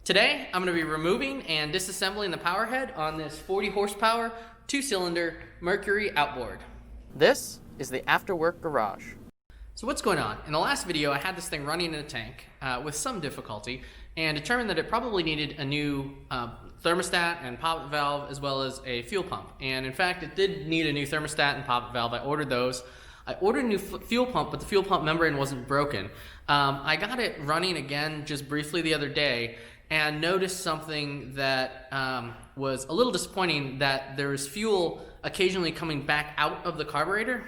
Today, I'm going to be removing and disassembling the Powerhead on this 40 horsepower, 2-cylinder Mercury Outboard. This is the after-work garage. So what's going on? In the last video, I had this thing running in a tank with some difficulty and determined that it probably needed a new thermostat and poppet valve as well as a fuel pump. And in fact, it did need a new thermostat and poppet valve. I ordered those. I ordered a new fuel pump, but the fuel pump membrane wasn't broken. I got it running again just briefly the other day and noticed something that was a little disappointing, that there's fuel occasionally coming back out of the carburetor,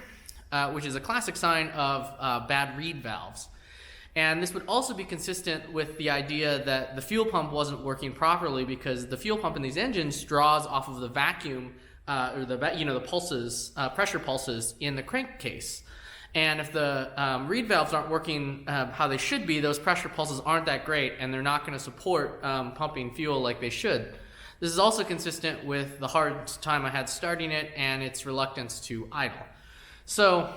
which is a classic sign of bad reed valves. And this would also be consistent with the idea that the fuel pump wasn't working properly, because the fuel pump in these engines draws off of the vacuum or the pulses, pressure pulses in the crankcase. And if the reed valves aren't working how they should be, those pressure pulses aren't that great, and they're not going to support pumping fuel like they should. This is also consistent with the hard time I had starting it and its reluctance to idle. So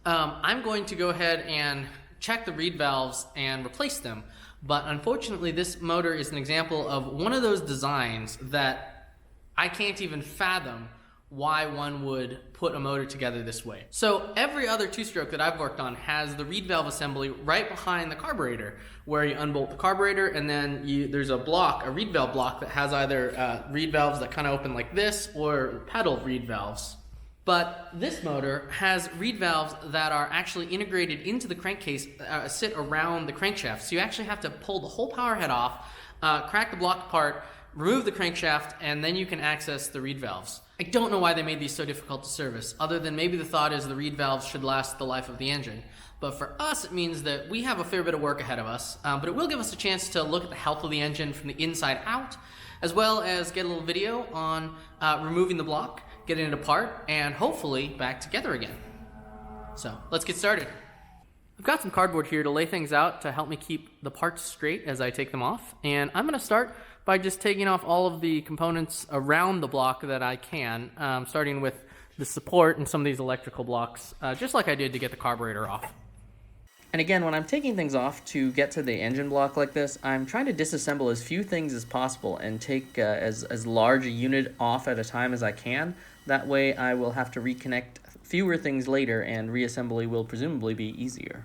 I'm going to go ahead and check the reed valves and replace them. But unfortunately, this motor is an example of one of those designs that I can't even fathom why one would put a motor together this way. So every other two-stroke that I've worked on has the reed valve assembly right behind the carburetor, where you unbolt the carburetor and then there's a block, a reed valve block, that has either reed valves that kind of open like this or pedal reed valves. But this motor has reed valves that are actually integrated into the crankcase, sit around the crankshaft. So you actually have to pull the whole power head off, crack the block apart, remove the crankshaft, and then you can access the reed valves. I don't know why they made these so difficult to service, other than maybe the thought is the reed valves should last the life of the engine. But for us, it means that we have a fair bit of work ahead of us, but it will give us a chance to look at the health of the engine from the inside out, as well as get a little video on removing the block, getting it apart, and hopefully back together again. So let's get started. I've got some cardboard here to lay things out to help me keep the parts straight as I take them off, and I'm going to start by just taking off all of the components around the block that I can, starting with the support and some of these electrical blocks, just like I did to get the carburetor off. And again, when I'm taking things off to get to the engine block like this, I'm trying to disassemble as few things as possible and take as large a unit off at a time as I can. That way I will have to reconnect fewer things later, and reassembly will presumably be easier.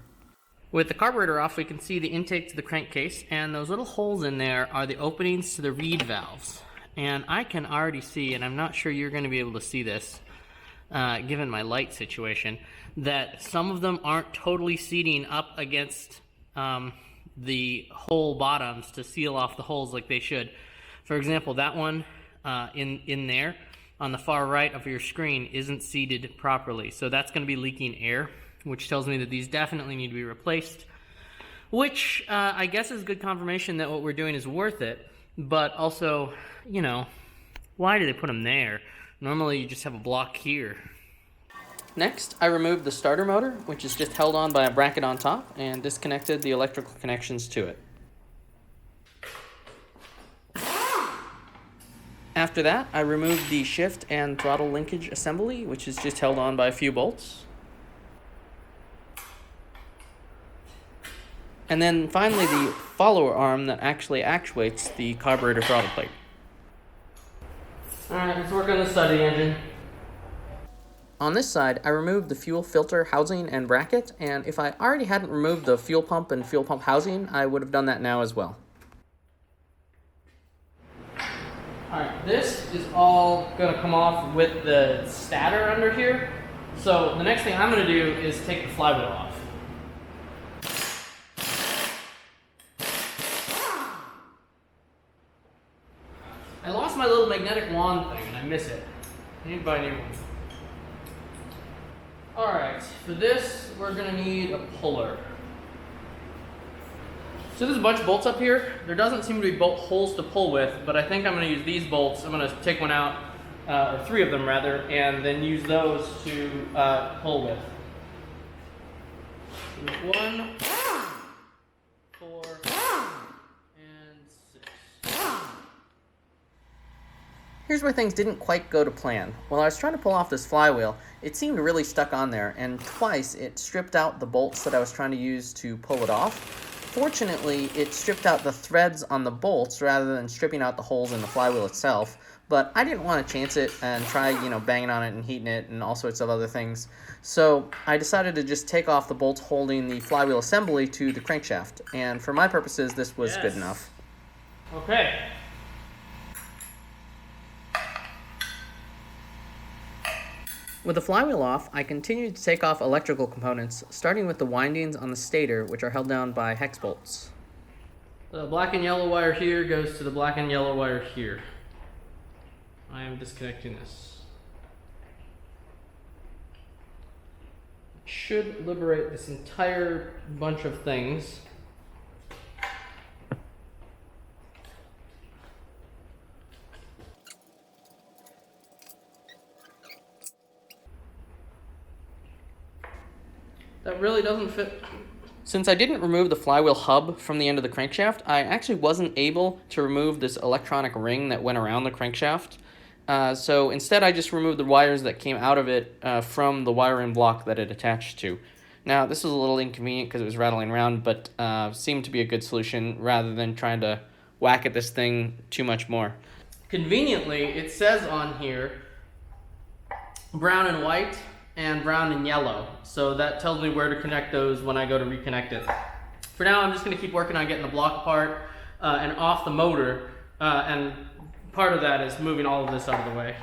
With the carburetor off, we can see the intake to the crankcase, and those little holes in there are the openings to the reed valves. And I can already see, and I'm not sure you're going to be able to see this, given my light situation, that some of them aren't totally seating up against the hole bottoms to seal off the holes like they should. For example, that one in there on the far right of your screen isn't seated properly, so that's going to be leaking air, which tells me that these definitely need to be replaced, which I guess is good confirmation that what we're doing is worth it. But also, you know, why do they put them there? Normally you just have a block here. Next, I removed the starter motor, which is just held on by a bracket on top, and disconnected the electrical connections to it. After that, I removed the shift and throttle linkage assembly, which is just held on by a few bolts. And then finally, the follower arm that actually actuates the carburetor throttle plate. Alright, let's work on this side of the engine. On this side, I removed the fuel filter housing and bracket, and if I already hadn't removed the fuel pump and fuel pump housing, I would have done that now as well. Alright, this is all going to come off with the stator under here. So the next thing I'm going to do is take the flywheel off. I lost my little magnetic wand thing and I miss it. I need to buy a new one. Alright, for this we're going to need a puller. So there's a bunch of bolts up here. There doesn't seem to be bolt holes to pull with, but I think I'm going to use these bolts. I'm going to take one out, or three of them rather, and then use those to pull with. There's 1, 4, and 6. Here's where things didn't quite go to plan. While I was trying to pull off this flywheel, it seemed really stuck on there, and twice it stripped out the bolts that I was trying to use to pull it off. Fortunately, it stripped out the threads on the bolts rather than stripping out the holes in the flywheel itself, but I didn't want to chance it and try, banging on it and heating it and all sorts of other things. So I decided to just take off the bolts holding the flywheel assembly to the crankshaft, and for my purposes, this was good enough. Okay. With the flywheel off, I continued to take off electrical components, starting with the windings on the stator, which are held down by hex bolts. The black and yellow wire here goes to the black and yellow wire here. I am disconnecting this. Should liberate this entire bunch of things. That really doesn't fit. Since I didn't remove the flywheel hub from the end of the crankshaft, I actually wasn't able to remove this electronic ring that went around the crankshaft. So instead I just removed the wires that came out of it from the wiring block that it attached to. Now this was a little inconvenient because it was rattling around, but seemed to be a good solution rather than trying to whack at this thing too much more. Conveniently, it says on here brown and white and brown and yellow, so that tells me where to connect those when I go to reconnect it. For now, I'm just going to keep working on getting the block apart and off the motor, and part of that is moving all of this out of the way.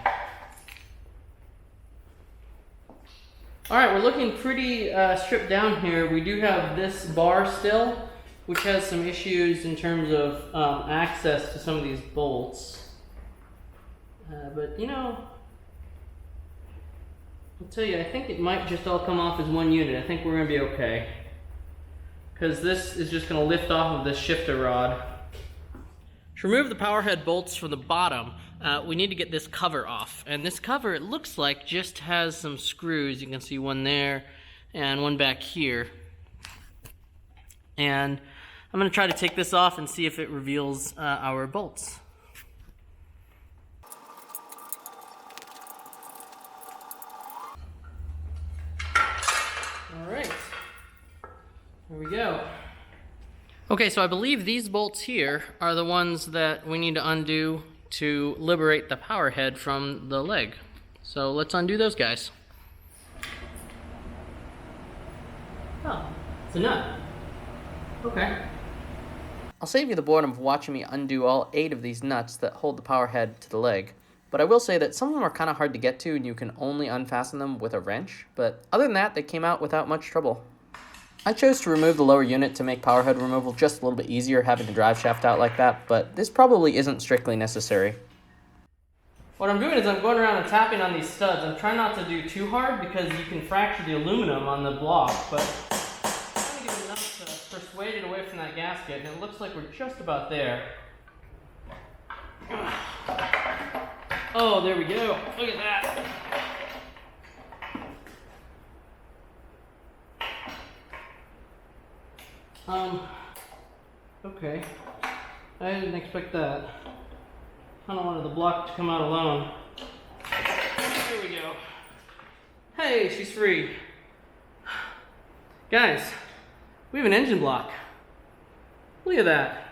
Alright, we're looking pretty stripped down here. We do have this bar still, which has some issues in terms of access to some of these bolts. But I'll tell you, I think it might just all come off as one unit. I think we're going to be okay, because this is just going to lift off of this shifter rod. To remove the Powerhead bolts from the bottom, we need to get this cover off. And this cover, it looks like, just has some screws. You can see one there and one back here. And I'm going to try to take this off and see if it reveals our bolts. Alright, here we go. Okay, so I believe these bolts here are the ones that we need to undo to liberate the Powerhead from the leg. So let's undo those guys. Oh, it's a nut. Okay. I'll save you the boredom of watching me undo all 8 of these nuts that hold the Powerhead to the leg. But I will say that some of them are kind of hard to get to and you can only unfasten them with a wrench. But other than that, they came out without much trouble. I chose to remove the lower unit to make Powerhead removal just a little bit easier having the drive shaft out like that, but this probably isn't strictly necessary. What I'm doing is I'm going around and tapping on these studs. I'm trying not to do too hard because you can fracture the aluminum on the block, but I'm trying to get enough to persuade it away from that gasket, and it looks like we're just about there. Oh, there we go. Look at that. Okay. I didn't expect that. I don't want the block to come out alone. Here we go. Hey, she's free. Guys, we have an engine block. Look at that.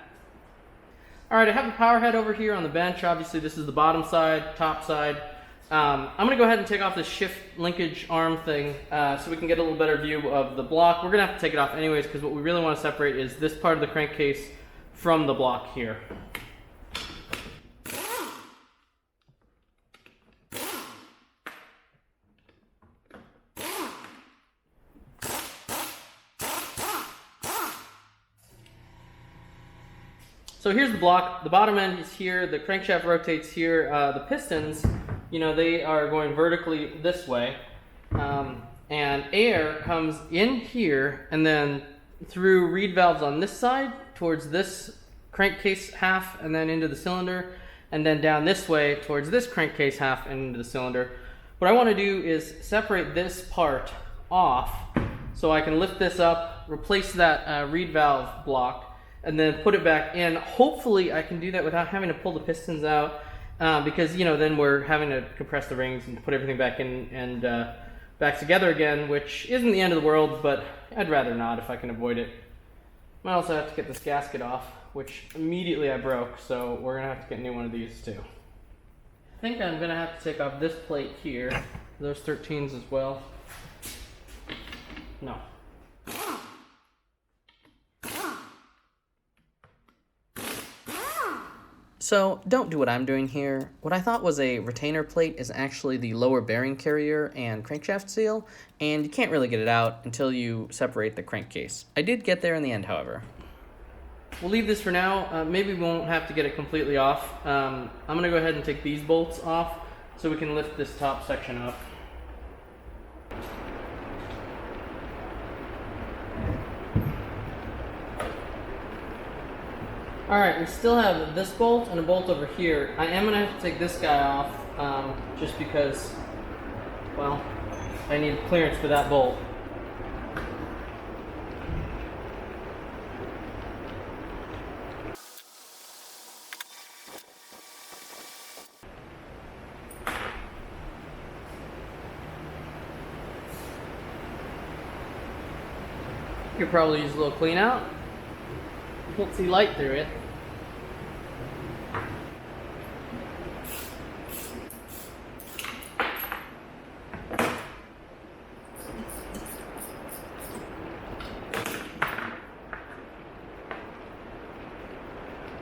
Alright, I have the Powerhead over here on the bench. Obviously this is the bottom side, top side. I'm going to go ahead and take off this shift linkage arm thing so we can get a little better view of the block. We're going to have to take it off anyways because what we really want to separate is this part of the crankcase from the block here. So here's the block. The bottom end is here. The crankshaft rotates here. The pistons, they are going vertically this way. And air comes in here and then through reed valves on this side towards this crankcase half and then into the cylinder, and then down this way towards this crankcase half and into the cylinder. What I want to do is separate this part off so I can lift this up, replace that reed valve block, and then put it back in. Hopefully I can do that without having to pull the pistons out because then we're having to compress the rings and put everything back in and back together again, which isn't the end of the world, but I'd rather not if I can avoid it. Might also have to get this gasket off, which immediately I broke, so we're gonna have to get a new one of these too. I think I'm gonna have to take off this plate here, those 13s as well. No. So don't do what I'm doing here. What I thought was a retainer plate is actually the lower bearing carrier and crankshaft seal, and you can't really get it out until you separate the crankcase. I did get there in the end, however. We'll leave this for now. Maybe we won't have to get it completely off. I'm gonna go ahead and take these bolts off so we can lift this top section up. Alright, we still have this bolt and a bolt over here. I am going to have to take this guy off just because, well, I need clearance for that bolt. You could probably use a little clean out. Can't see light through it.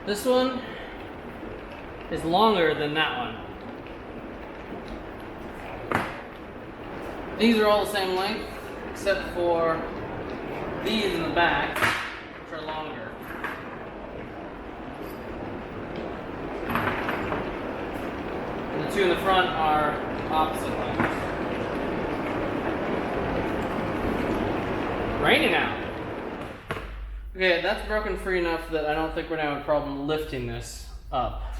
This one is longer than that one. These are all the same length, except for these in the back, which are longer. And the two in the front are opposite lengths. Raining out. Okay, that's broken free enough that I don't think we're gonna have a problem lifting this up.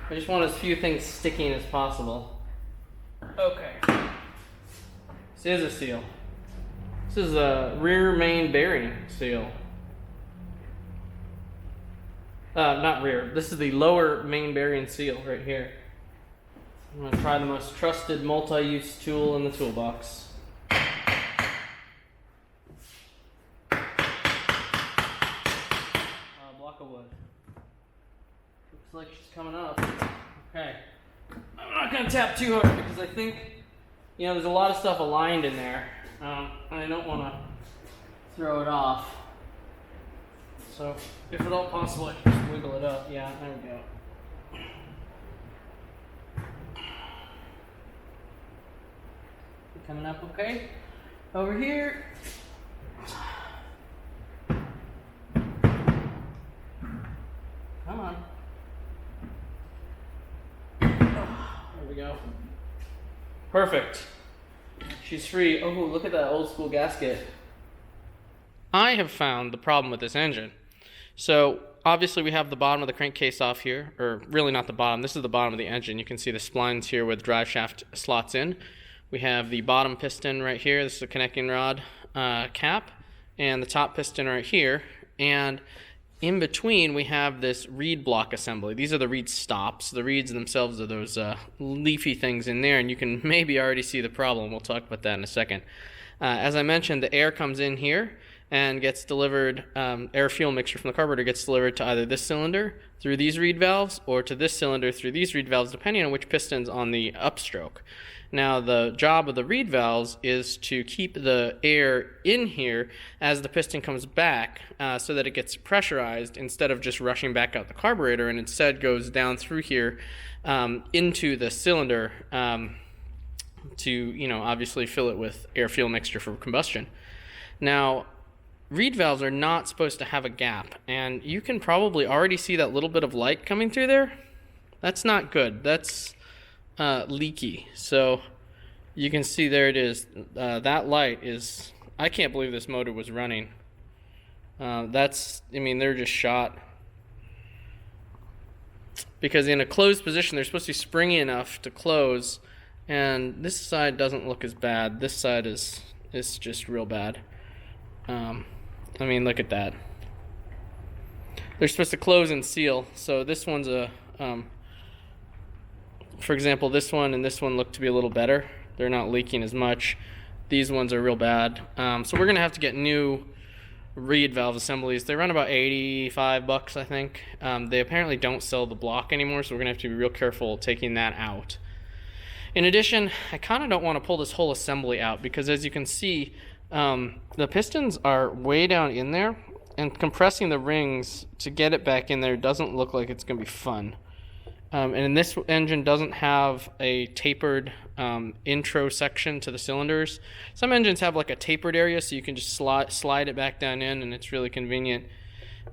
I just want as few things sticking as possible. Okay. This is a seal. This is a rear main bearing seal. Not rear. This is the lower main bearing seal right here. I'm going to try the most trusted multi-use tool in the toolbox. Block of wood. Looks like she's coming up. Okay. I'm not going to tap too hard because I think, you know, there's a lot of stuff aligned in there. And I don't want to throw it off. So, if at all possible, I can just wiggle it up. Yeah, there we go. Coming up okay. Over here. Come on. There we go. Perfect. She's free. Oh, look at that old school gasket. I have found the problem with this engine. So obviously we have the bottom of the crankcase off here, or really not the bottom, this is the bottom of the engine. You can see the splines here with drive shaft slots in. We have the bottom piston right here, this is a connecting rod cap, and the top piston right here. And in between we have this reed block assembly. These are the reed stops. The reeds themselves are those leafy things in there, and you can maybe already see the problem. We'll talk about that in a second. As I mentioned, the air comes in here and gets delivered, air fuel mixture from the carburetor gets delivered to either this cylinder through these reed valves or to this cylinder through these reed valves, depending on which piston's on the upstroke. Now, the job of the reed valves is to keep the air in here as the piston comes back so that it gets pressurized instead of just rushing back out the carburetor, and instead goes down through here into the cylinder to, you know, obviously fill it with air fuel mixture for combustion. Now, reed valves are not supposed to have a gap, and you can probably already see that little bit of light coming through there. That's not good. That's leaky. So you can see there it is. That light is, I can't believe this motor was running. That's, I mean, they're just shot. Because in a closed position, they're supposed to be springy enough to close, and this side doesn't look as bad. This side is just real bad. I mean, look at that. They're supposed to close and seal. So this one's a, for example, this one and this one look to be a little better. They're not leaking as much. These ones are real bad. So we're gonna have to get new reed valve assemblies. They run about 85 bucks, I think. They apparently don't sell the block anymore, so we're gonna have to be real careful taking that out. In addition, I kind of don't want to pull this whole assembly out because, as you can see, the pistons are way down in there, and compressing the rings to get it back in there doesn't look like it's going to be fun. And this engine doesn't have a tapered intro section to the cylinders. Some engines have like a tapered area, so you can just slide it back down in, and it's really convenient.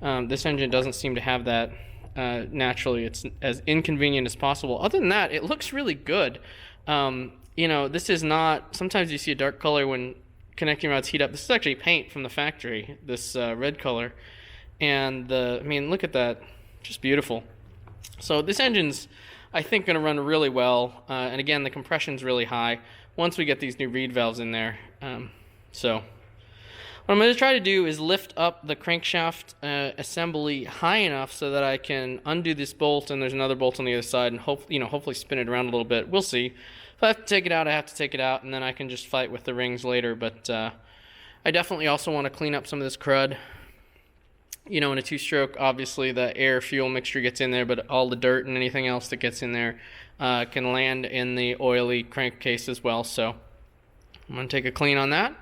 This engine doesn't seem to have that naturally. It's as inconvenient as possible. Other than that, it looks really good. You know, this is not, sometimes you see a dark color when connecting rods heat up. This is actually paint from the factory, this red color. And I mean, look at that, just beautiful. So this engine's, I think, going to run really well. And again, the compression's really high once we get these new reed valves in there. So what I'm going to try to do is lift up the crankshaft assembly high enough so that I can undo this bolt, and there's another bolt on the other side, and hopefully spin it around a little bit. We'll see. If I have to take it out, I have to take it out, and then I can just fight with the rings later. But I definitely also want to clean up some of this crud. You know, in a two-stroke, obviously the air-fuel mixture gets in there, but all the dirt and anything else that gets in there can land in the oily crankcase as well. So I'm going to take a clean on that.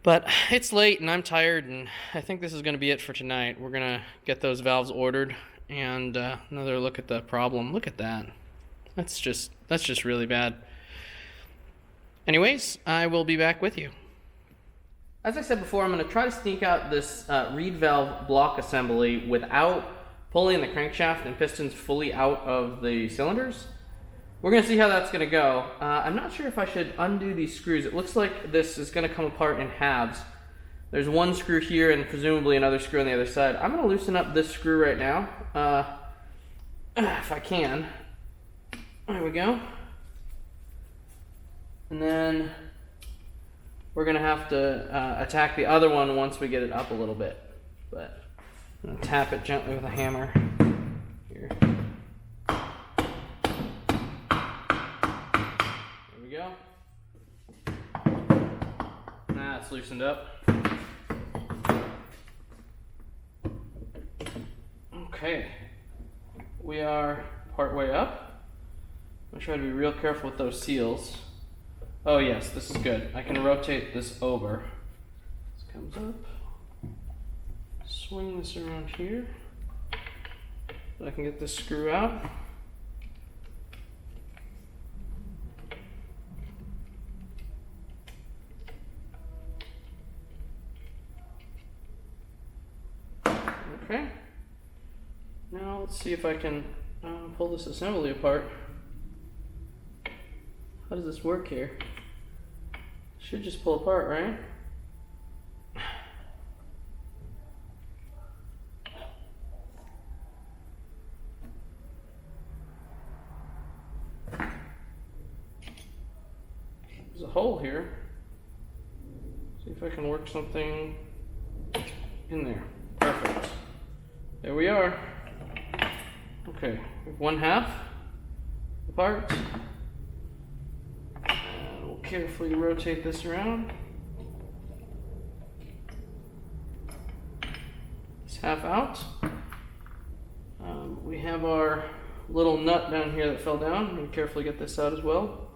But it's late and I'm tired, and I think this is going to be it for tonight. We're going to get those valves ordered and another look at the problem. Look at that. That's just really bad. Anyways, I will be back with you. As I said before, I'm going to try to sneak out this reed valve block assembly without pulling the crankshaft and pistons fully out of the cylinders. We're going to see how that's going to go. I'm not sure if I should undo these screws. It looks like this is going to come apart in halves. There's one screw here and presumably another screw on the other side. I'm going to loosen up this screw right now, if I can. There we go. And then we're going to have to attack the other one once we get it up a little bit. But I'm going to tap it gently with a hammer here. There we go. Now it's loosened up. Okay. We are part way up. I'm going to try to be real careful with those seals. Oh yes, this is good. I can rotate this over. This comes up. Swing this around here. So I can get this screw out. Okay. Now let's see if I can pull this assembly apart. How does this work here? Should just pull apart, right? There's a hole here. See if I can work something in there. Perfect. There we are. Okay, we have one half apart. Carefully rotate this around. It's half out. We have our little nut down here that fell down. And carefully get this out as well.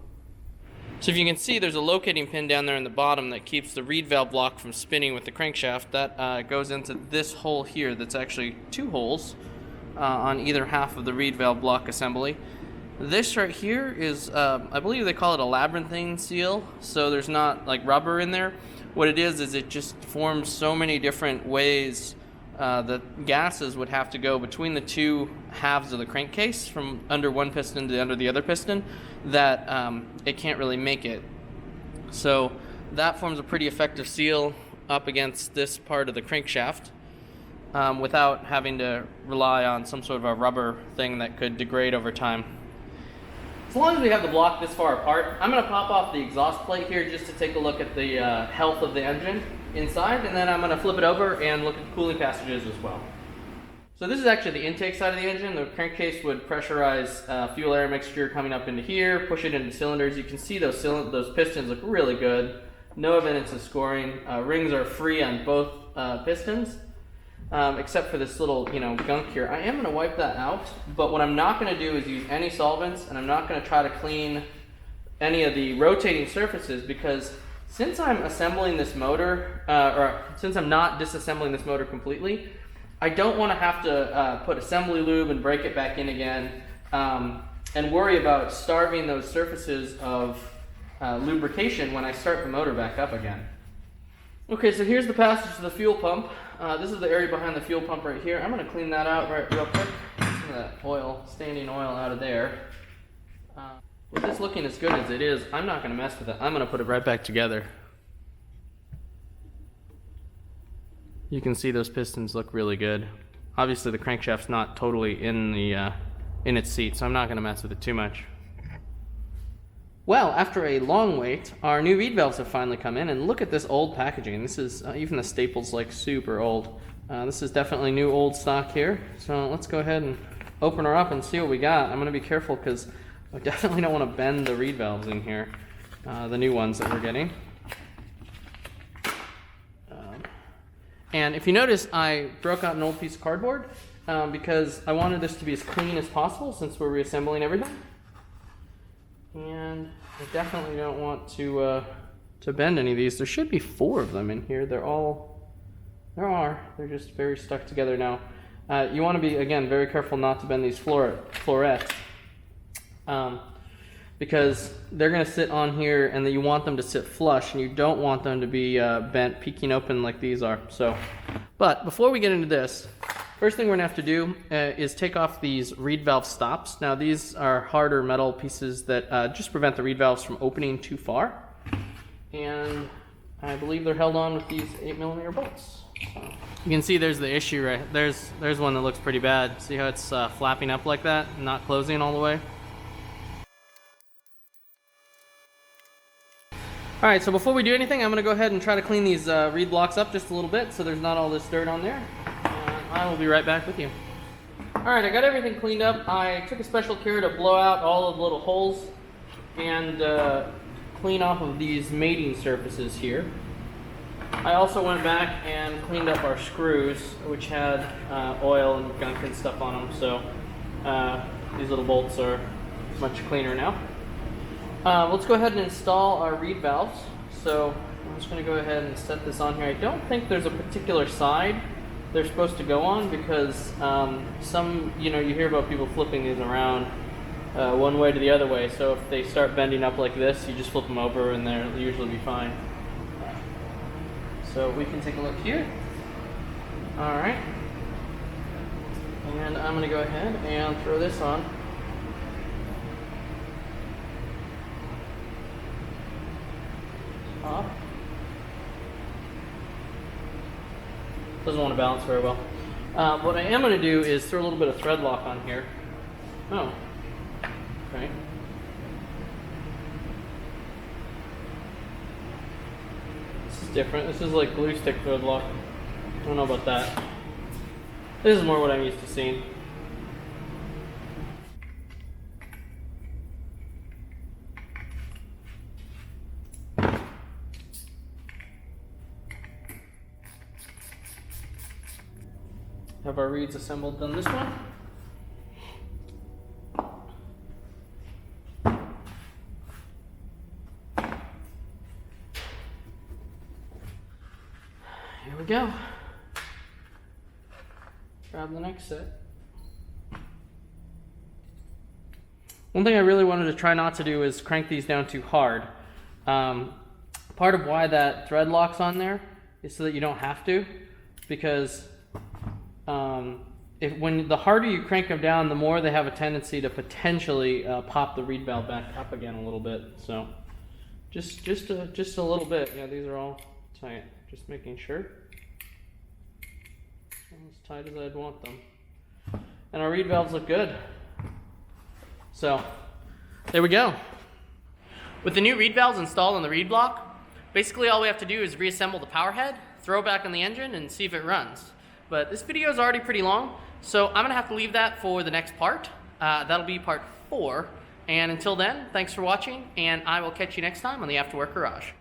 So if you can see, there's a locating pin down there in the bottom that keeps the reed valve block from spinning with the crankshaft. That goes into this hole here. That's actually two holes on either half of the reed valve block assembly. This right here is, I believe they call it a labyrinthine seal, so there's not like rubber in there. What it is it just forms so many different ways that gases would have to go between the two halves of the crankcase from under one piston to under the other piston that it can't really make it. So that forms a pretty effective seal up against this part of the crankshaft without having to rely on some sort of a rubber thing that could degrade over time. As long as we have the block this far apart, I'm going to pop off the exhaust plate here just to take a look at the health of the engine inside, and then I'm going to flip it over and look at the cooling passages as well. So this is actually the intake side of the engine. The crankcase would pressurize fuel air mixture coming up into here, push it into cylinders. You can see those pistons look really good. no evidence of scoring. Rings are free on both pistons, except for this little, gunk here. I am going to wipe that out, but what I'm not going to do is use any solvents, and I'm not going to try to clean any of the rotating surfaces, because since I'm assembling this motor, or since I'm not disassembling this motor completely, I don't want to have to put assembly lube and break it back in again, and worry about starving those surfaces of lubrication when I start the motor back up again. Okay, so here's the passage to the fuel pump. This is the area behind the fuel pump right here. I'm going to clean that out real quick. Some of that oil, standing oil out of there. With this looking as good as it is, I'm not going to mess with it. I'm going to put it right back together. You can see those pistons look really good. Obviously the crankshaft's not totally in its seat, so I'm not going to mess with it too much. Well, after a long wait, our new reed valves have finally come in, and look at this old packaging. This is, even the staple's like super old. This is definitely new old stock here. So let's go ahead and open her up and see what we got. I'm going to be careful because I definitely don't want to bend the reed valves in here, the new ones that we're getting. And if you notice, I broke out an old piece of cardboard because I wanted this to be as clean as possible since we're reassembling everything. And I definitely don't want to bend any of these. There should be 4 of them in here. They're just very stuck together now. You want to be, again, very careful not to bend these florets. Because they're going to sit on here, and then you want them to sit flush, and you don't want them to be bent, peeking open like these are. But before we get into this, first thing we're going to have to do is take off these reed valve stops. Now these are harder metal pieces that just prevent the reed valves from opening too far. And I believe they're held on with these 8mm bolts. You can see there's the issue right there's one that looks pretty bad. See how it's flapping up like that and not closing all the way? Alright, so before we do anything, I'm going to go ahead and try to clean these reed blocks up just a little bit so there's not all this dirt on there. And I will be right back with you. Alright, I got everything cleaned up. I took a special care to blow out all of the little holes and clean off of these mating surfaces here. I also went back and cleaned up our screws, which had oil and gunk and stuff on them, so these little bolts are much cleaner now. Let's go ahead and install our reed valves. So I'm just going to go ahead and set this on here. I don't think there's a particular side they're supposed to go on because you hear about people flipping these around one way to the other way. So if they start bending up like this, you just flip them over and they'll usually be fine. So we can take a look here. All right. And I'm going to go ahead and throw this on. Off. Doesn't want to balance very well. What I am going to do is throw a little bit of thread lock on here. Oh, okay. This is different. This is like glue stick thread lock. I don't know about that. This is more what I'm used to seeing. Have our reeds assembled on this one. Here we go. Grab the next set. One thing I really wanted to try not to do is crank these down too hard. Part of why that thread lock's on there is so that you don't have to, because when the harder you crank them down, the more they have a tendency to potentially pop the reed valve back up again a little bit. So just a little bit. Yeah, these are all tight. Just making sure. As tight as I'd want them. And our reed valves look good. So there we go. With the new reed valves installed on the reed block, basically all we have to do is reassemble the power head, throw it back on the engine, and see if it runs. But this video is already pretty long, so I'm going to have to leave that for the next part. That'll be part 4. And until then, thanks for watching, and I will catch you next time on the Afterwork Garage.